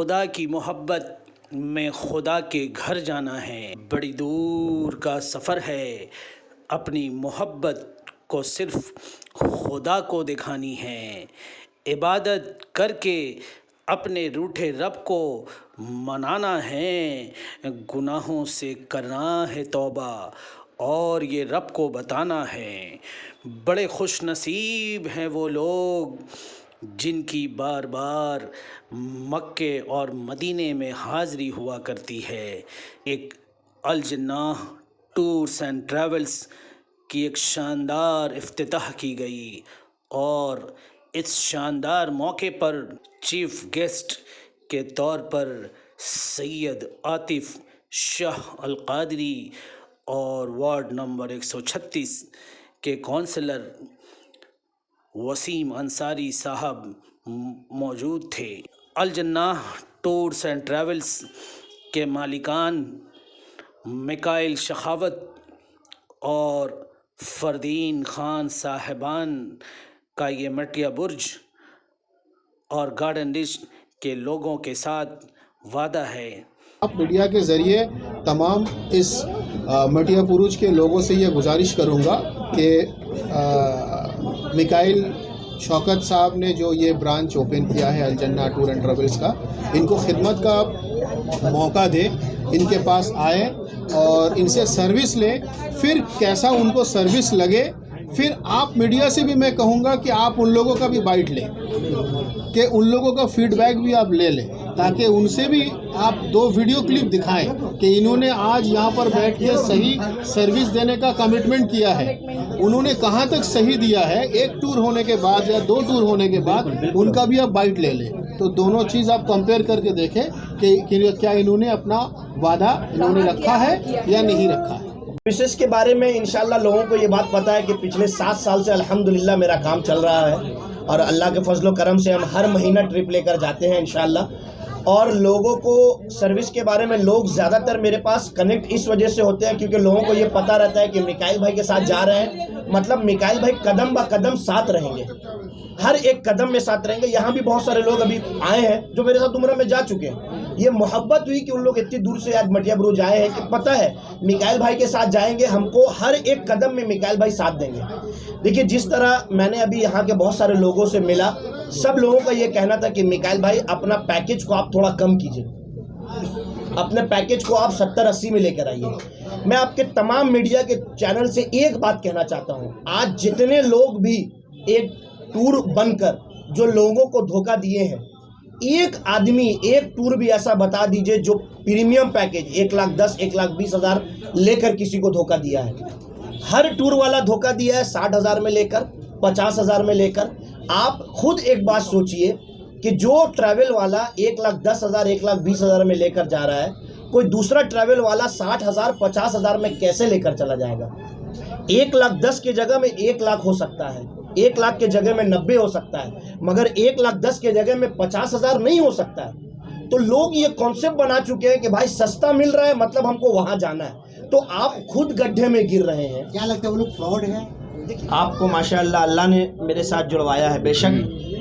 खुदा की मोहब्बत में खुदा के घर जाना है। बड़ी दूर का सफ़र है, अपनी मोहब्बत को सिर्फ खुदा को दिखानी है। इबादत करके अपने रूठे रब को मनाना है, गुनाहों से करना है तौबा और ये रब को बताना है। बड़े खुश नसीब हैं वो लोग जिनकी बार बार मक्के और मदीने में हाज़री हुआ करती है। एक अल जन्नाह टूर्स एंड ट्रैवल्स की एक शानदार इफ्तिताह की गई और इस शानदार मौके पर चीफ गेस्ट के तौर पर सैयद आतिफ शाह अल क़ादरी और वार्ड नंबर 136 के कौंसलर वसीम अंसारी साहब मौजूद थे। अल जन्नाह टूर्स एंड ट्रैवल्स के मालिकान मिकाइल शखावत और फरदीन खान साहिबान का ये मटिया बुर्ज और गार्डन रिच के लोगों के साथ वादा है। आप मीडिया के ज़रिए तमाम इस मटिया बुर्ज के लोगों से ये गुजारिश करूँगा कि मिकाइल शौकत साहब ने जो ये ब्रांच ओपन किया है अल जन्नाह टूर एंड ट्रैवल्स का, इनको खिदमत का मौका दे, इनके पास आए और इनसे सर्विस लें। फिर कैसा उनको सर्विस लगे, फिर आप मीडिया से भी मैं कहूँगा कि आप उन लोगों का भी बाइट लें, कि उन लोगों का फीडबैक भी आप ले लें, ताकि उनसे भी आप 2 वीडियो क्लिप दिखाएं कि इन्होंने आज यहाँ पर बैठ के सही सर्विस देने का कमिटमेंट किया है, उन्होंने कहाँ तक सही दिया है। 1 टूर होने के बाद या 2 टूर होने के बाद उनका भी आप बाइट ले लें, तो दोनों चीज़ आप कंपेयर करके देखें कि क्या इन्होंने अपना वादा इन्होंने रखा है या नहीं रखा है। सर्विसेज के बारे में इंशाल्लाह लोगों को ये बात पता है कि पिछले 7 साल से अल्हम्दुलिल्लाह मेरा काम चल रहा है और अल्लाह के फजलो करम से हम हर महीना ट्रिप लेकर जाते हैं इंशाल्लाह। और लोगों को सर्विस के बारे में लोग ज़्यादातर मेरे पास कनेक्ट इस वजह से होते हैं क्योंकि लोगों को ये पता रहता है कि मिकाइल भाई के साथ जा रहे हैं, मतलब मिकाइल भाई कदम ब कदम साथ रहेंगे, हर एक कदम में साथ रहेंगे। यहाँ भी बहुत सारे लोग अभी आए हैं जो मेरे साथ उम्र में जा चुके हैं। ये मोहब्बत हुई कि उन लोग इतनी दूर से आज मटिया बुर्ज आए हैं कि पता है मिकाइल भाई के साथ जाएंगे, हमको हर एक कदम में मिकाइल भाई साथ देंगे। देखिए, जिस तरह मैंने अभी यहाँ के बहुत सारे लोगों से मिला, सब लोगों का ये कहना था कि मिकाइल भाई अपना पैकेज को आप थोड़ा कम कीजिए, अपने पैकेज को आप 70-80 में लेकर आइए। मैं आपके तमाम मीडिया के चैनल से एक बात कहना चाहता हूँ, आज जितने लोग भी एक टूर बनकर जो लोगों को धोखा दिए हैं, एक आदमी एक टूर भी ऐसा बता दीजिए जो प्रीमियम पैकेज 1,10,000 1,20,000 लेकर किसी को धोखा दिया है। हर टूर वाला धोखा दिया है 60,000 में लेकर, 50,000 में लेकर। आप खुद एक बात सोचिए कि जो ट्रैवल वाला 1,10,000 1,20,000 में लेकर जा रहा है, कोई दूसरा ट्रैवल वाला 60,000 50,000 में कैसे लेकर चला जाएगा। 1,10,000 की जगह में 1,00,000 हो सकता है, 1,00,000 के जगह में 90 हो सकता है, मगर 1,10,000 के जगह में 50,000 नहीं हो सकता है। तो लोग ये कॉन्सेप्ट बना चुके हैं कि भाई सस्ता मिल रहा है मतलब हमको वहां जाना है, तो आप खुद गड्ढे में गिर रहे हैं। क्या लगता है वो लोग फ्रॉड है? आपको माशाअल्लाह अल्लाह ने मेरे साथ जुड़वाया है। बेशक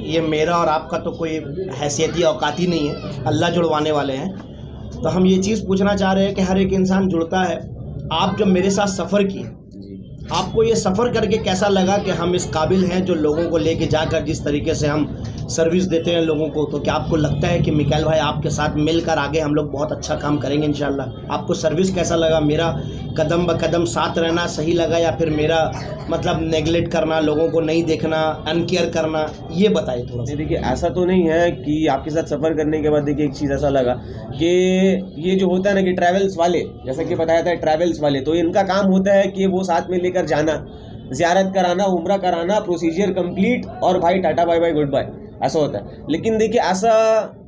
ये मेरा और आपका तो कोई हैसियती औकात ही नहीं है, अल्लाह जुड़वाने वाले हैं। तो हम ये चीज़ पूछना चाह रहे हैं कि हर एक इंसान जुड़ता है। आप जब मेरे साथ सफ़र किए, आपको ये सफ़र करके कैसा लगा कि हम इस काबिल हैं जो लोगों को लेके जाकर जिस तरीके से हम सर्विस देते हैं लोगों को, तो क्या आपको लगता है कि मिकाइल भाई आपके साथ मिलकर आगे हम लोग बहुत अच्छा काम करेंगे इंशाल्लाह? आपको सर्विस कैसा लगा? मेरा कदम ब कदम साथ रहना सही लगा या फिर मेरा मतलब नेगलेक्ट करना, लोगों को नहीं देखना, अनकेयर करना, ये बताइए थोड़ा सा। देखिए, ऐसा तो नहीं है कि आपके साथ सफ़र करने के बाद देखिए एक चीज़ ऐसा लगा कि ये जो होता है ना कि ट्रैवल्स वाले, जैसा कि बताया था ट्रैवल्स वाले, तो इनका काम होता है कि वो साथ में लेकर जाना, ज़ियारत कराना, उम्रा कराना, प्रोसीजर कंप्लीट और भाई tata bye bye goodbye, ऐसा होता है। लेकिन देखिए, ऐसा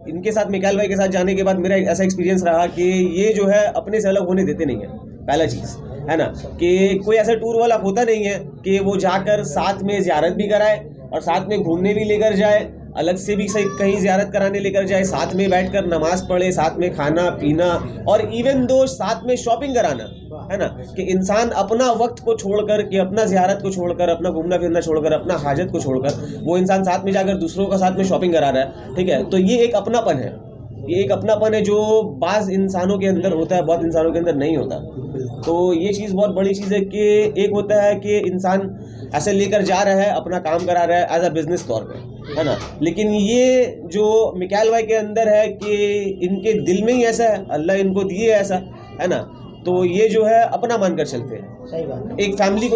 इनके साथ मिकाइल भाई के साथ जाने के बाद मेरा एक ऐसा एक्सपीरियंस रहा कि ये जो है अपने से अलग होने देते नहीं है। पहला चीज़ है ना कि कोई ऐसा टूर वाला होता नहीं है कि वो जाकर साथ में ज़ियारत भी कराए और साथ में घूमने भी लेकर जाए, अलग से भी सही कहीं ज़ियारत कराने लेकर जाए, साथ में बैठकर नमाज़ पढ़े, साथ में खाना पीना और इवन दो साथ में शॉपिंग कराना, है ना, कि इंसान अपना वक्त को छोड़कर कि अपना ज़ियारत को छोड़कर, अपना घूमना फिरना छोड़कर, अपना हाजत को छोड़कर वो इंसान साथ में जाकर दूसरों का साथ में शॉपिंग करा रहा है। ठीक है, तो ये एक अपनापन है। ये एक अपनापन है जो बाज़ इंसानों के अंदर होता है, बहुत इंसानों के अंदर नहीं होता। तो ये चीज़ बहुत बड़ी चीज़ है कि एक होता है कि इंसान ऐसे लेकर जा रहा है, अपना काम करा रहा है एज अ बिज़नेस तौर पे, है ना। लेकिन ये जो मिकाइल भाई के अंदर है कि इनके दिल में ही ऐसा है, अल्लाह इनको दिए ऐसा, है ना। तो ये जो है अपना मानकर चलते हैं, सही बात है। एक फैमिली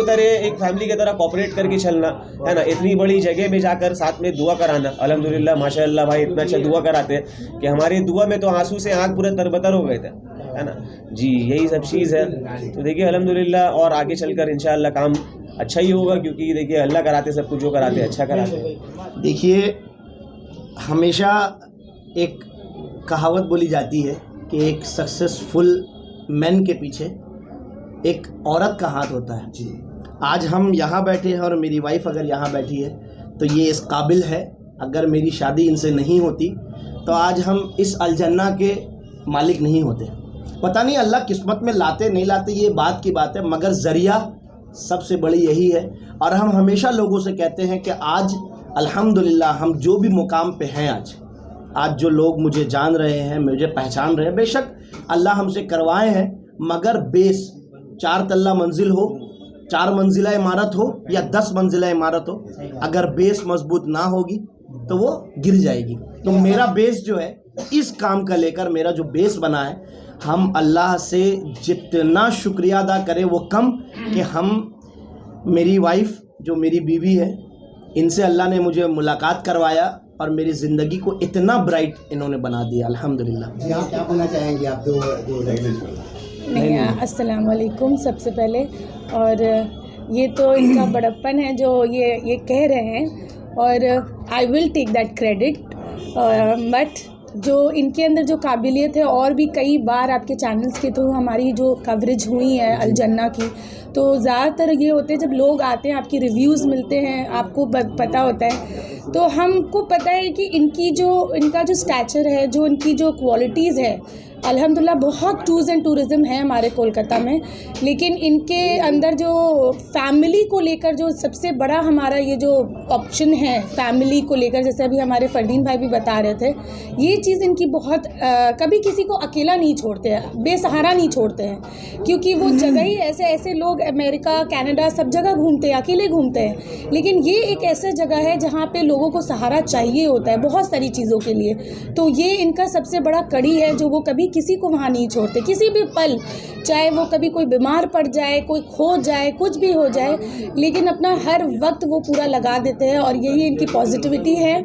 की तरह कोऑपरेट करके चलना, है ना। इतनी बड़ी जगह में जाकर साथ में दुआ कराना, अल्हम्दुलिल्लाह माशाअल्लाह भाई इतना अच्छा दुआ कराते हैं कि हमारी दुआ में तो आंसू से आँख पूरा तरबतर हो गए थे, है ना जी। यही सब चीज़ है। तो देखिए अल्हम्दुलिल्लाह और आगे चलकर इंशाअल्लाह काम अच्छा ही होगा, क्योंकि देखिए अल्लाह कराते सब कुछ, जो कराते अच्छा कराते हैं। देखिए हमेशा एक कहावत बोली जाती है कि एक सक्सेसफुल मैन के पीछे एक औरत का हाथ होता है। जी, आज हम यहाँ बैठे हैं और मेरी वाइफ अगर यहाँ बैठी है तो ये इस काबिल है। अगर मेरी शादी इनसे नहीं होती तो आज हम इस अलजन्ना के मालिक नहीं होते। पता नहीं अल्लाह किस्मत में लाते नहीं लाते, ये बात की बात है, मगर ज़रिया सबसे बड़ी यही है। और हम हमेशा लोगों से कहते हैं कि आज अल्हम्दुलिल्लाह हम जो भी मुकाम पे हैं, आज जो लोग मुझे जान रहे हैं, मुझे पहचान रहे हैं, बेशक अल्लाह हमसे करवाए हैं, मगर बेस 4 तल्ला मंजिल हो, 4 मंजिला इमारत हो या 10 मंजिला इमारत हो, अगर बेस मजबूत ना होगी तो वो गिर जाएगी। तो मेरा बेस जो है इस काम का लेकर, मेरा जो बेस बना है, हम अल्लाह से जितना शुक्रिया अदा करें वो कम, कि हम मेरी वाइफ जो मेरी बीवी है, इनसे अल्लाह ने मुझे मुलाकात करवाया और मेरी ज़िंदगी को इतना ब्राइट इन्होंने बना दिया, अल्हम्दुलिल्लाह। जी, आप क्या बोलना चाहेंगे? आप दो नहीं, अस्सलाम वालेकुम सबसे पहले। और ये तो इनका बड़प्पन है जो ये कह रहे हैं, और I will take that credit. But जो इनके अंदर जो काबिलियत है, और भी कई बार आपके चैनल्स के थ्रू हमारी जो कवरेज हुई है अलजन्ना की, तो ज़्यादातर ये होते हैं जब लोग आते हैं, आपकी रिव्यूज़ मिलते हैं, आपको पता होता है, तो हमको पता है कि इनका जो स्टैचर है, जो इनकी जो क्वालिटीज़ है, अल्हम्दुलिल्लाह बहुत टूर्स एंड टूरिज़्म है हमारे कोलकाता में। लेकिन इनके अंदर जो फैमिली को लेकर जो सबसे बड़ा हमारा ये जो ऑप्शन है फैमिली को लेकर, जैसे अभी हमारे फरदीन भाई भी बता रहे थे, ये चीज़ इनकी बहुत कभी किसी को अकेला नहीं छोड़ते हैं, बेसहारा नहीं छोड़ते हैं, क्योंकि वो जगह ही ऐसे लोग अमेरिका कनाडा सब जगह घूमते हैं, अकेले घूमते हैं, लेकिन ये एक ऐसा जगह है जहाँ पे लोगों को सहारा चाहिए होता है बहुत सारी चीज़ों के लिए। तो ये इनका सबसे बड़ा कड़ी है जो वो कभी किसी को वहाँ नहीं छोड़ते, किसी भी पल, चाहे वो कभी कोई बीमार पड़ जाए, कोई खो जाए, कुछ भी हो जाए, लेकिन अपना हर वक्त वो पूरा लगा देते हैं। और यही इनकी पॉजिटिविटी है,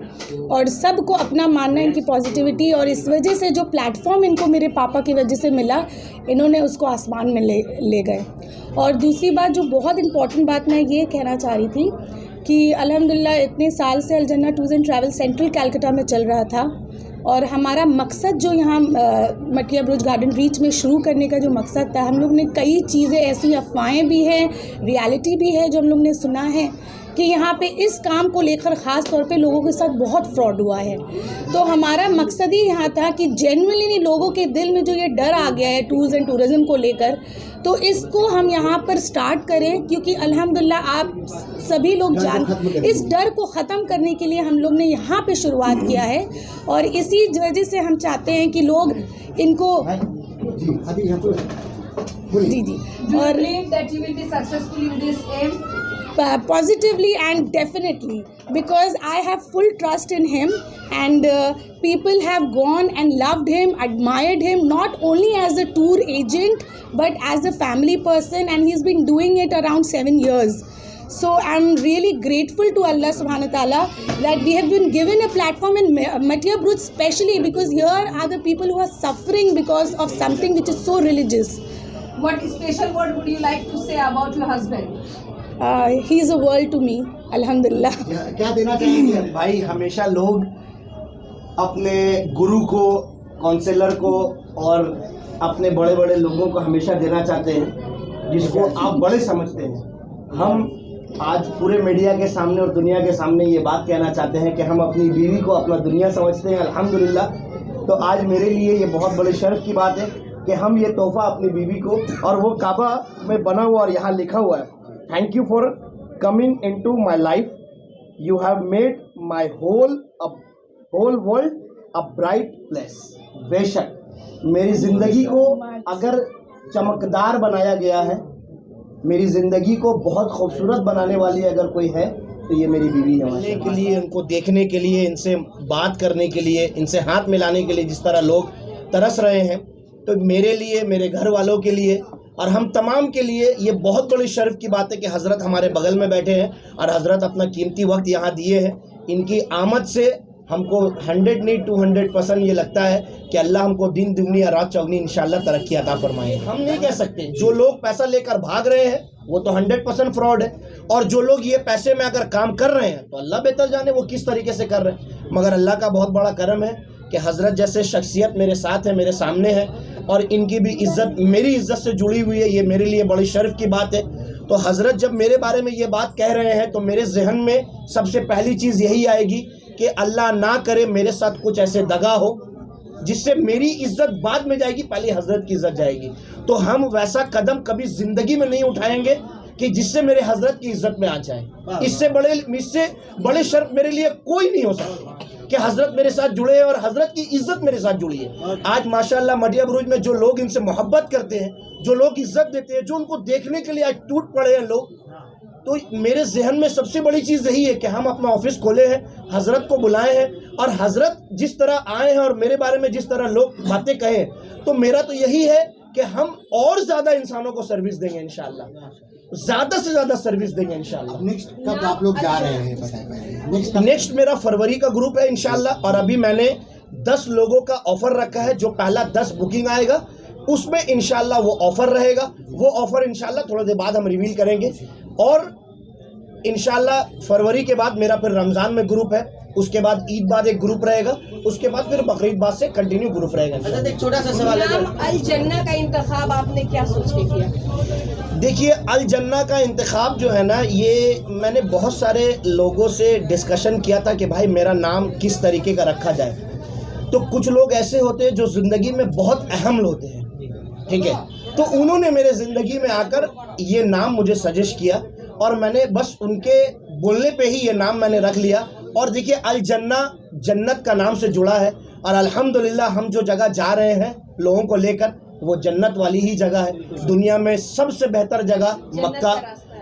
और सबको अपना मानना इनकी पॉजिटिविटी। और इस वजह से जो प्लेटफॉर्म इनको मेरे पापा की वजह से मिला, इन्होंने उसको आसमान में ले गए। और दूसरी बात, जो बहुत इम्पॉर्टेंट बात मैं ये कहना चाह रही थी कि अल्हम्दुलिल्लाह इतने साल से Aljanna tours and travel central Calcutta में चल रहा था, और हमारा मकसद जो यहाँ मटिया ब्रुज गार्डन रीच में शुरू करने का जो मकसद था, हम लोग ने कई चीज़ें, ऐसी अफवाहें भी हैं, रियलिटी भी है जो हम लोग ने सुना है कि यहाँ पे इस काम को लेकर ख़ास तौर पे लोगों के साथ बहुत फ्रॉड हुआ है। तो हमारा मकसद ही यहाँ था कि जेन्युइनली लोगों के दिल में जो ये डर आ गया है टूर्स एंड टूरिज़्म को लेकर, तो इसको हम यहाँ पर स्टार्ट करें, क्योंकि अल्हम्दुलिल्लाह आप सभी लोग इस डर को ख़त्म करने के लिए हम लोग ने यहाँ पे शुरुआत किया है। और इसी वजह से हम चाहते हैं कि लोग इनको जी और positively and definitely, because I have full trust in him, and people have gone and loved him, admired him, not only as a tour agent but as a family person, and he's been doing it around 7 years. So I'm really grateful to Allah subhanahu wa ta'ala that we have been given a platform in Matiya Bruj, especially because here are the people who are suffering because of something which is so religious. What special word would you like to say about your husband? He is a world to me, अल्हम्दुलिल्लाह। क्या देना चाहेंगे भाई? हमेशा लोग अपने गुरु को, counsellor को और अपने बड़े बड़े लोगों को हमेशा देना चाहते हैं, जिसको आप बड़े समझते हैं। हम आज पूरे मीडिया के सामने और दुनिया के सामने ये बात कहना चाहते हैं कि हम अपनी बीवी को अपना दुनिया समझते हैं, अल्हम्दुलिल्लाह। तो आज मेरे लिए ये बहुत बड़े शर्फ की बात है कि हम ये तोहफ़ा अपनी बीवी को, और वो काबा में बना हुआ और यहाँ लिखा हुआ है, Thank you for coming into my life. You have made my whole world a bright place. बेशक मेरी ज़िंदगी को अगर चमकदार बनाया गया है, मेरी ज़िंदगी को बहुत खूबसूरत बनाने वाली अगर कोई है तो ये मेरी बीवी है। मिलने के लिए, उनको देखने के लिए, इनसे बात करने के लिए, इनसे हाथ मिलाने के लिए जिस तरह लोग तरस रहे हैं, तो मेरे लिए, मेरे घर वालों के लिए और हम तमाम के लिए ये बहुत बड़ी शर्फ की बात है कि हज़रत हमारे बगल में बैठे हैं और हज़रत अपना कीमती वक्त यहाँ दिए हैं। इनकी आमद से हमको 100 नहीं 200% ये लगता है कि अल्लाह हमको दिन दुगनी और रात चौगनी इंशाल्लाह तरक्की अता फरमाए। हम नहीं कह सकते जो लोग पैसा लेकर भाग रहे हैं वो तो 100% फ्रॉड है, और जो लोग ये पैसे में अगर काम कर रहे हैं तो अल्लाह बेहतर जाने वो किस तरीके से कर रहे हैं। मगर अल्लाह का बहुत बड़ा करम है कि हज़रत जैसे शख्सियत मेरे साथ है, मेरे सामने है, और इनकी भी इज़्ज़त मेरी इज़्ज़त से जुड़ी हुई है। ये मेरे लिए बड़ी शर्फ की बात है। तो हज़रत जब मेरे बारे में ये बात कह रहे हैं तो मेरे जहन में सबसे पहली चीज़ यही आएगी कि अल्लाह ना करे मेरे साथ कुछ ऐसे दगा हो जिससे मेरी इज़्ज़त बाद में जाएगी, पहले हज़रत की इज़्ज़त जाएगी। तो हम वैसा कदम कभी ज़िंदगी में नहीं उठाएंगे कि जिससे मेरे हज़रत की इज़्ज़त में आ जाए। इससे बड़े शर्फ मेरे लिए कोई नहीं हो सकते कि हज़रत मेरे साथ जुड़े हैं और हज़रत की इज़्ज़त मेरे साथ जुड़ी है। आज माशाअल्लाह मटिया बुरुज में जो लोग इनसे मोहब्बत करते हैं, जो लोग इज़्ज़त देते हैं, जो उनको देखने के लिए आज टूट पड़े हैं लोग, तो मेरे जहन में सबसे बड़ी चीज़ यही है कि हम अपना ऑफिस खोले हैं, हज़रत को बुलाए हैं, और हज़रत जिस तरह आए हैं और मेरे बारे में जिस तरह लोग बातें कहें, तो मेरा तो यही है कि हम और ज़्यादा इंसानों को सर्विस देंगे इंशाअल्लाह, ज़्यादा से ज़्यादा सर्विस देंगे इंशाअल्लाह। नेक्स्ट कब आप लोग जा रहे हैं बताएं? नेक्स्ट मेरा फरवरी का ग्रुप है इंशाअल्लाह, और अभी मैंने 10 लोगों का ऑफ़र रखा है। जो पहला 10 बुकिंग आएगा उसमें इंशाअल्लाह वो ऑफ़र रहेगा। वो ऑफ़र इंशाअल्लाह थोड़ी देर बाद हम रिवील करेंगे। और इंशाअल्लाह फरवरी के बाद मेरा फिर रमज़ान में ग्रुप है, उसके बाद ईद बाद एक ग्रुप रहेगा, उसके बाद फिर बकरीद बाद से कंटिन्यू ग्रुप रहेगा। एक छोटा सा सवाल है, नाम अल जन्ना का इंतखाब आपने क्या सोच के किया? देखिए, अल जन्ना का इंतखाब जो है ना, ये मैंने बहुत सारे लोगों से डिस्कशन किया था कि भाई मेरा नाम किस तरीके का रखा जाए। तो कुछ लोग ऐसे होते हैं जो ज़िंदगी में बहुत अहम होते हैं, ठीक है, तो उन्होंने मेरे ज़िंदगी में आकर ये नाम मुझे सजेस्ट किया और मैंने बस उनके बोलने पे ही ये नाम मैंने रख लिया। और देखिए, अल जन्ना जन्नत का नाम से जुड़ा है, और अल्हम्दुलिल्लाह हम जो जगह जा रहे हैं लोगों को लेकर वो जन्नत वाली ही जगह है। दुनिया में सबसे बेहतर जगह मक्का,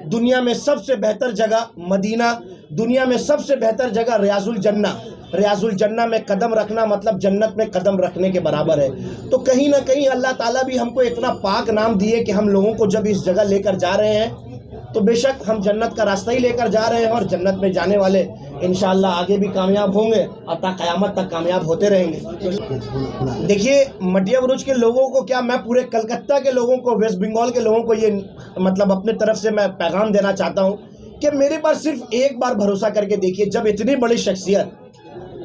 दुनिया में सबसे बेहतर जगह मदीना, दुनिया में सबसे बेहतर जगह रियाजुल जन्ना। रियाजुल जन्ना में कदम रखना मतलब जन्नत में कदम रखने के बराबर है। तो कहीं ना कहीं अल्लाह ताला भी हमको इतना पाक नाम दिए कि हम लोगों को जब इस जगह लेकर जा रहे हैं तो बेशक हम जन्नत का रास्ता ही लेकर जा रहे हैं, और जन्नत में जाने वाले इंशाअल्लाह आगे भी कामयाब होंगे और तक क़यामत तक कामयाब होते रहेंगे। देखिए, मटिया बुरुज के लोगों को क्या, मैं पूरे कलकत्ता के लोगों को, वेस्ट बंगाल के लोगों को ये मतलब अपने तरफ से मैं पैगाम देना चाहता हूँ कि मेरे पास सिर्फ एक बार भरोसा करके देखिए। जब इतनी बड़ी शख्सियत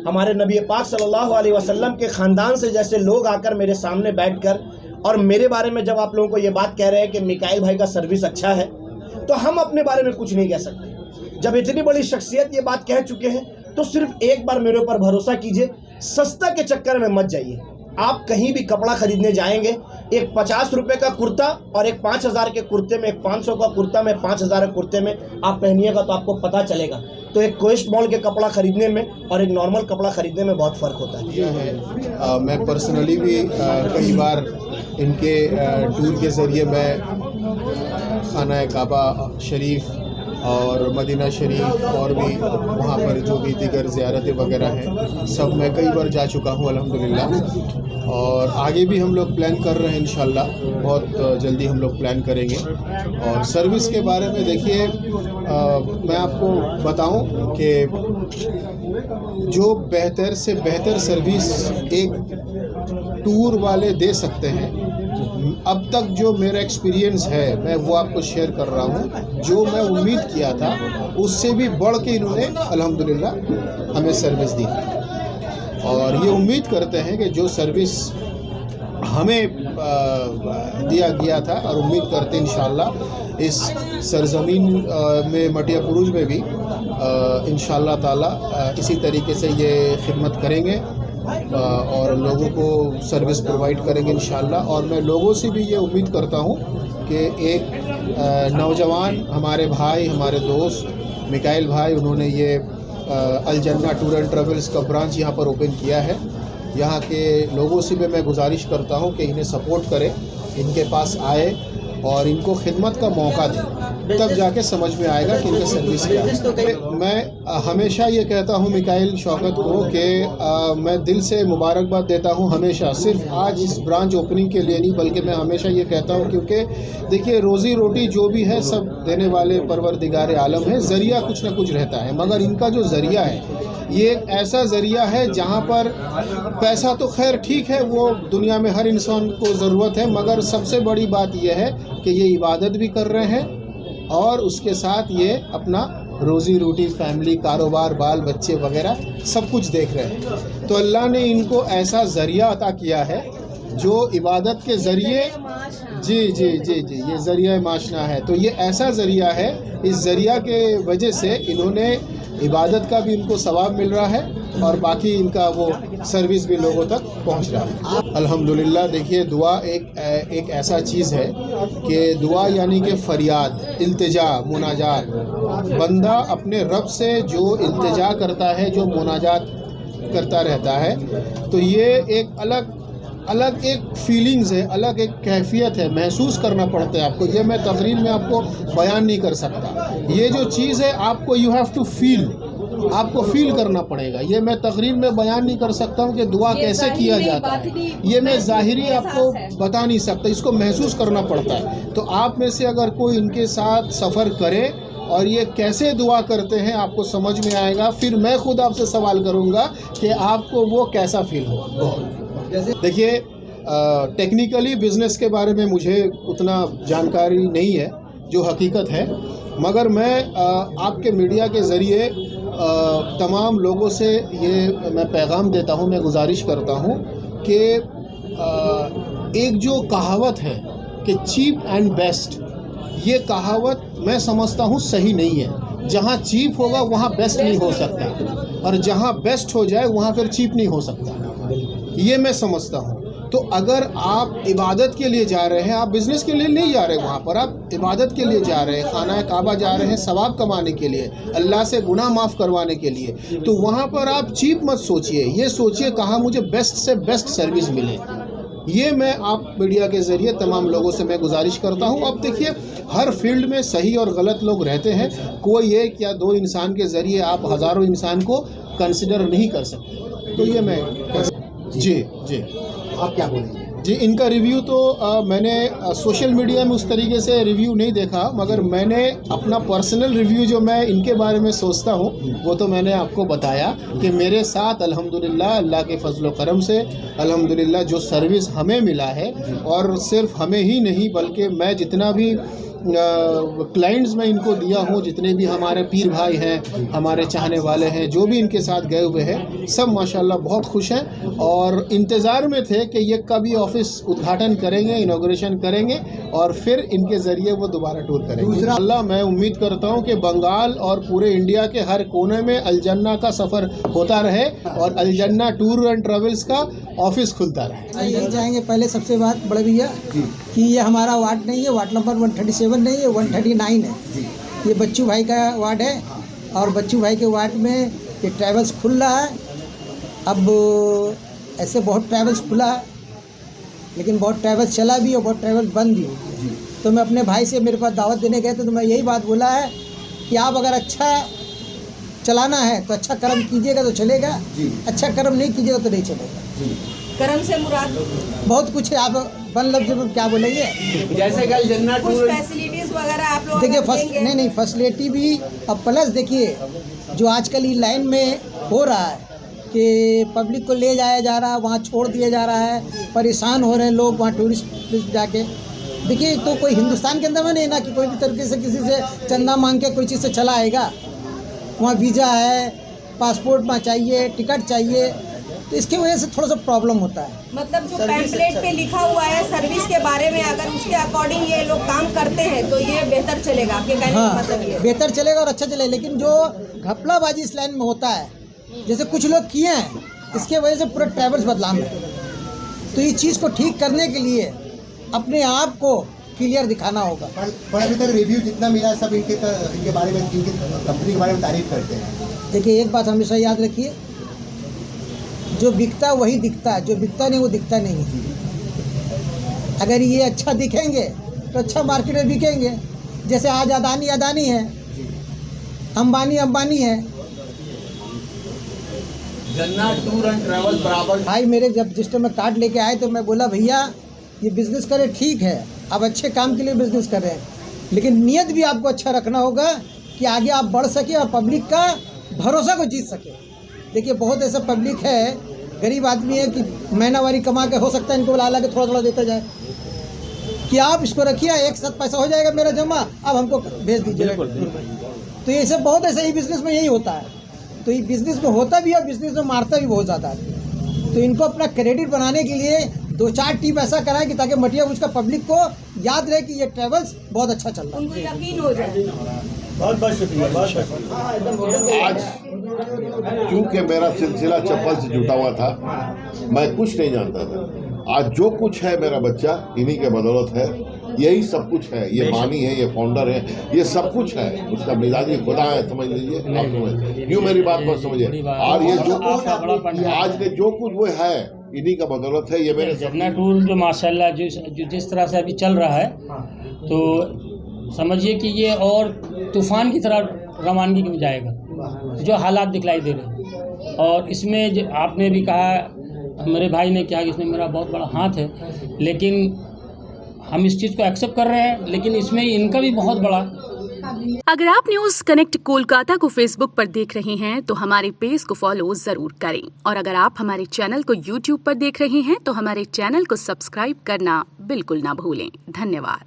हमारे नबी पाक सल्लल्लाहु अलैहि वसल्लम के ख़ानदान से जैसे लोग आकर मेरे सामने बैठकर और मेरे बारे में जब आप लोगों को ये बात कह रहे हैं कि मिकाइल भाई का सर्विस अच्छा है, तो हम अपने बारे में कुछ नहीं कह सकते। जब इतनी बड़ी शख्सियत ये बात कह चुके हैं तो सिर्फ एक बार मेरे ऊपर भरोसा कीजिए। सस्ता के चक्कर में मत जाइए। आप कहीं भी कपड़ा खरीदने जाएंगे, एक 50 रुपये का कुर्ता और एक 5000 के कुर्ते में, एक 500 का कुर्ता में, 5000 के कुर्ते में आप पहनिएगा तो आपको पता चलेगा। तो एक क्वेस्ट मॉल के कपड़ा खरीदने में और एक नॉर्मल कपड़ा खरीदने में बहुत फ़र्क होता है। मैं पर्सनली भी कई बार इनके टूर के ज़रिए मैं खाना काबा शरीफ और मदीना शरीफ और भी वहाँ पर जो भी दीगर ज़ियारतें वगैरह हैं सब मैं कई बार जा चुका हूँ अल्हम्दुलिल्लाह, और आगे भी हम लोग प्लान कर रहे हैं इंशाल्लाह, बहुत जल्दी हम लोग प्लान करेंगे। और सर्विस के बारे में देखिए, मैं आपको बताऊं कि जो बेहतर से बेहतर सर्विस एक टूर वाले दे सकते हैं, अब तक जो मेरा एक्सपीरियंस है मैं वो आपको शेयर कर रहा हूँ। जो मैं उम्मीद किया था उससे भी बढ़ के इन्होंने अल्हम्दुलिल्लाह हमें सर्विस दी, और ये उम्मीद करते हैं कि जो सर्विस हमें दिया गया था, और उम्मीद करते हैं इंशाअल्लाह इस सरज़मीन में मटिया बुरुज में भी इंशाअल्लाह ताला इसी तरीके से ये खिदमत करेंगे और लोगों को सर्विस प्रोवाइड करेंगे इंशाअल्लाह। और मैं लोगों से भी ये उम्मीद करता हूँ कि एक नौजवान हमारे भाई, हमारे दोस्त मिकाइल भाई, उन्होंने ये अल जन्ना टूर एंड ट्रेवल्स का ब्रांच यहाँ पर ओपन किया है, यहाँ के लोगों से भी मैं गुजारिश करता हूँ कि इन्हें सपोर्ट करें, इनके पास आए और इनको खिदमत का मौका दें, तब जाके समझ में आएगा कि इनका सर्विस क्या है। मैं हमेशा ये कहता हूँ मिकाइल शौकत को कि मैं दिल से मुबारकबाद देता हूँ हमेशा, सिर्फ आज इस ब्रांच ओपनिंग के लिए नहीं बल्कि मैं हमेशा ये कहता हूँ, क्योंकि देखिए रोज़ी रोटी जो भी है सब देने वाले परवरदिगार आलम है, ज़रिया कुछ ना कुछ रहता है, मगर इनका जो ज़रिया है ये एक ऐसा ज़रिया है जहाँ पर पैसा तो खैर ठीक है, वो दुनिया में हर इंसान को ज़रूरत है, मगर सबसे बड़ी बात यह है कि ये इबादत भी कर रहे हैं और उसके साथ ये अपना रोज़ी रोटी, फैमिली, कारोबार, बाल बच्चे वगैरह सब कुछ देख रहे हैं। तो अल्लाह ने इनको ऐसा ज़रिया अता किया है जो इबादत के ज़रिए जी ये ज़रिया माशना है। तो ये ऐसा ज़रिया है, इस ज़रिया के वजह से इन्होंने इबादत का भी इनको सवाब मिल रहा है और बाकी इनका वो सर्विस भी लोगों तक पहुंच रहा है। अल्हम्दुलिल्लाह। देखिए दुआ एक ऐसा चीज़ है कि दुआ यानी कि फ़रियाद, इल्तिजा, मुनाजात, बंदा अपने रब से जो इल्तिजा करता है, जो मुनाजात करता रहता है, तो ये एक अलग एक फीलिंग्स है, अलग एक कैफियत है, महसूस करना पड़ता है आपको। ये मैं तकरीर में आपको बयान नहीं कर सकता। ये जो चीज़ है आपको यू हैव टू फील, आपको फील करना पड़ेगा। ये मैं तकरीर में बयान नहीं कर सकता हूँ कि दुआ कैसे किया जाता है, ये मैं ज़ाहिरी आपको बता नहीं सकता, इसको महसूस करना पड़ता है। तो आप में से अगर कोई इनके साथ सफ़र करे और ये कैसे दुआ करते हैं आपको समझ में आएगा, फिर मैं खुद आपसे सवाल करूँगा कि आपको वो कैसा फील हो। देखिए टेक्निकली बिज़नेस के बारे में मुझे उतना जानकारी नहीं है जो हकीकत है, मगर मैं आपके मीडिया के ज़रिए तमाम लोगों से ये मैं पैगाम देता हूँ, मैं गुजारिश करता हूँ कि एक जो कहावत है कि चीप एंड बेस्ट, ये कहावत मैं समझता हूँ सही नहीं है। जहाँ चीप होगा वहाँ बेस्ट नहीं हो सकता और जहाँ बेस्ट हो जाए वहाँ फिर चीप नहीं हो सकता, ये मैं समझता हूँ। तो अगर आप इबादत के लिए जा रहे हैं, आप बिज़नेस के लिए नहीं जा रहे, वहाँ पर आप इबादत के लिए जा रहे हैं, खाना काबा जा रहे हैं सवाब कमाने के लिए, अल्लाह से गुनाह माफ़ करवाने के लिए, तो वहाँ पर आप चीप मत सोचिए, ये सोचिए कहाँ मुझे बेस्ट से बेस्ट सर्विस मिले। ये मैं आप मीडिया के ज़रिए तमाम लोगों से मैं गुजारिश करता हूँ। अब देखिए हर फील्ड में सही और गलत लोग रहते हैं, कोई एक या दो इंसान के ज़रिए आप हज़ारों इंसान को कंसिडर नहीं कर सकते। तो ये मैं जी आप क्या बोलेंगे? जी, इनका रिव्यू तो मैंने सोशल मीडिया में उस तरीके से रिव्यू नहीं देखा, मगर मैंने अपना पर्सनल रिव्यू जो मैं इनके बारे में सोचता हूँ वो तो मैंने आपको बताया कि मेरे साथ अल्हम्दुलिल्लाह अल्लाह के फजल करम से अल्हम्दुलिल्लाह जो सर्विस हमें मिला है, और सिर्फ हमें ही नहीं बल्कि मैं जितना भी क्लाइंट्स में इनको दिया हूँ, जितने भी हमारे पीर भाई हैं, हमारे चाहने वाले हैं, जो भी इनके साथ गए हुए हैं, सब माशाल्लाह बहुत खुश हैं और इंतज़ार में थे कि ये कभी ऑफिस उद्घाटन करेंगे, इनॉग्रेशन करेंगे और फिर इनके ज़रिए वो दोबारा टूर करेंगे। अल्लाह मैं उम्मीद करता हूँ कि बंगाल और पूरे इंडिया के हर कोने में अलजन्ना का सफ़र होता रहे और अलजन्ना टूर एंड ट्रेवल्स का ऑफिस खुलता रहे। यही चाहेंगे पहले सबसे बात बड़े भैया कि ये हमारा वार्ड नहीं है, वार्ड नंबर 137 नहीं है, 139 है। ये बच्चू भाई का वार्ड है और बच्चू भाई के वार्ड में ये ट्रैवल्स खुल रहा है। अब ऐसे बहुत ट्रैवल्स खुला है, लेकिन बहुत ट्रैवल्स चला भी और बहुत ट्रैवल्स बंद भी हो। तो मैं अपने भाई से मेरे पास दावत देने गए तो मैं यही बात बोला है कि आप अगर अच्छा चलाना है तो अच्छा कर्म कीजिएगा तो चलेगा, अच्छा कर्म नहीं कीजिएगा तो नहीं चलेगा। कर्म से मुराद बहुत कुछ है, आप बन लफ्ज़ में क्या बोलेंगे? जैसे कल जन्नत कुछ फैसिलिटीज वगैरह आप लोग देखिए नहीं फैसिलिटी भी, अब प्लस देखिए जो आजकल ये लाइन में हो रहा है कि पब्लिक को ले जाया जा रहा है, वहाँ छोड़ दिया जा रहा है, परेशान हो रहे हैं लोग वहाँ टूरिस्ट जाके। देखिए तो कोई हिंदुस्तान के अंदर में नहीं ना कि कोई भी तरीके से किसी से चंदा मांग के कोई चीज़ से चला आएगा। वहाँ वीज़ा है, पासपोर्ट में चाहिए, टिकट चाहिए, तो इसकी वजह से थोड़ा सा प्रॉब्लम होता है। मतलब जो पैम्पलेट पे लिखा हुआ है सर्विस के बारे में, अगर उसके अकॉर्डिंग ये लोग काम करते हैं तो ये बेहतर चलेगा आपके कहने का मतलब ये बेहतर चलेगा और अच्छा चलेगा। लेकिन जो घपलाबाजी इस लाइन में होता है, जैसे कुछ लोग किए हैं, इसके वजह से पूरा ट्रैवल्स बदलाव है। तो इस चीज़ को ठीक करने के लिए अपने आप को क्लियर दिखाना होगा। पर अभी तक रिव्यू जितना मिला सब इनके बारे में, इनकी कंपनी के बारे में तारीफ करते हैं। देखिए एक बात हमेशा याद रखिए, जो बिकता वही दिखता, जो बिकता नहीं वो दिखता नहीं है। अगर ये अच्छा दिखेंगे तो अच्छा मार्केट में बिकेंगे। जैसे आज अदानी अदानी है, अंबानी अंबानी है। जन्ना टूर एंड ट्रैवल बराबर भाई मेरे जब जिस टाइम में कार्ड लेके आए तो मैं बोला भैया ये बिज़नेस करें, ठीक है आप अच्छे काम के लिए बिज़नेस कर रहे हैं, लेकिन नियत भी आपको अच्छा रखना होगा कि आगे आप बढ़ सके और पब्लिक का भरोसा को जीत सके। देखिए बहुत ऐसा पब्लिक है, गरीब आदमी है कि महीनावारी कमा के हो सकता है इनको ला के थोड़ा थोड़ा देता जाए कि आप इसको रखिए, एक साथ पैसा हो जाएगा मेरा जमा, अब हमको भेज दीजिए। तो ये सब बहुत ऐसा ही बिज़नेस में यही होता है। तो ये बिज़नेस में होता भी है और बिज़नेस में मारता भी बहुत ज़्यादा है। तो इनको अपना क्रेडिट बनाने के लिए 2-4 टीम ऐसा कराएं कि ताकि मटिया उसका पब्लिक को याद रहे कि ये ट्रेवल्स बहुत अच्छा चल रहा है, उनको यकीन हो जाए। बहुत बहुत शुक्रिया, बहुत शुक्रिया। आज क्योंकि मेरा सिलसिला चप्पल से जुटा हुआ था, मैं कुछ नहीं जानता था। आज जो कुछ है मेरा बच्चा इन्हीं के बदौलत है, यही सब कुछ है। ये मानी है, ये फाउंडर है, ये सब कुछ है। उसका मिजाजी खुदा है, समझ लीजिए आप, समझ यूँ मेरी बात पर समझिए। और ये जो आज ने जो कुछ वो है इन्हीं का बदौलत है। ये मेरे जन्ना टूर जो माशाल्लाह जिस तरह से अभी चल रहा है, तो समझिए कि ये और तूफ़ान की तरह रवानगी में जाएगा, जो हालात दिखलाई दे रहे हैं। और इसमें आपने भी कहा, मेरे भाई ने कहा कि इसमें मेरा बहुत बड़ा हाथ है, लेकिन हम इस चीज़ को एक्सेप्ट कर रहे हैं, लेकिन इसमें इनका भी बहुत बड़ा। अगर आप न्यूज़ कनेक्ट कोलकाता को फेसबुक पर देख रहे हैं तो हमारे पेज को फॉलो जरूर करें, और अगर आप हमारे चैनल को यूट्यूब पर देख रहे हैं तो हमारे चैनल को सब्सक्राइब करना बिल्कुल ना भूलें। धन्यवाद।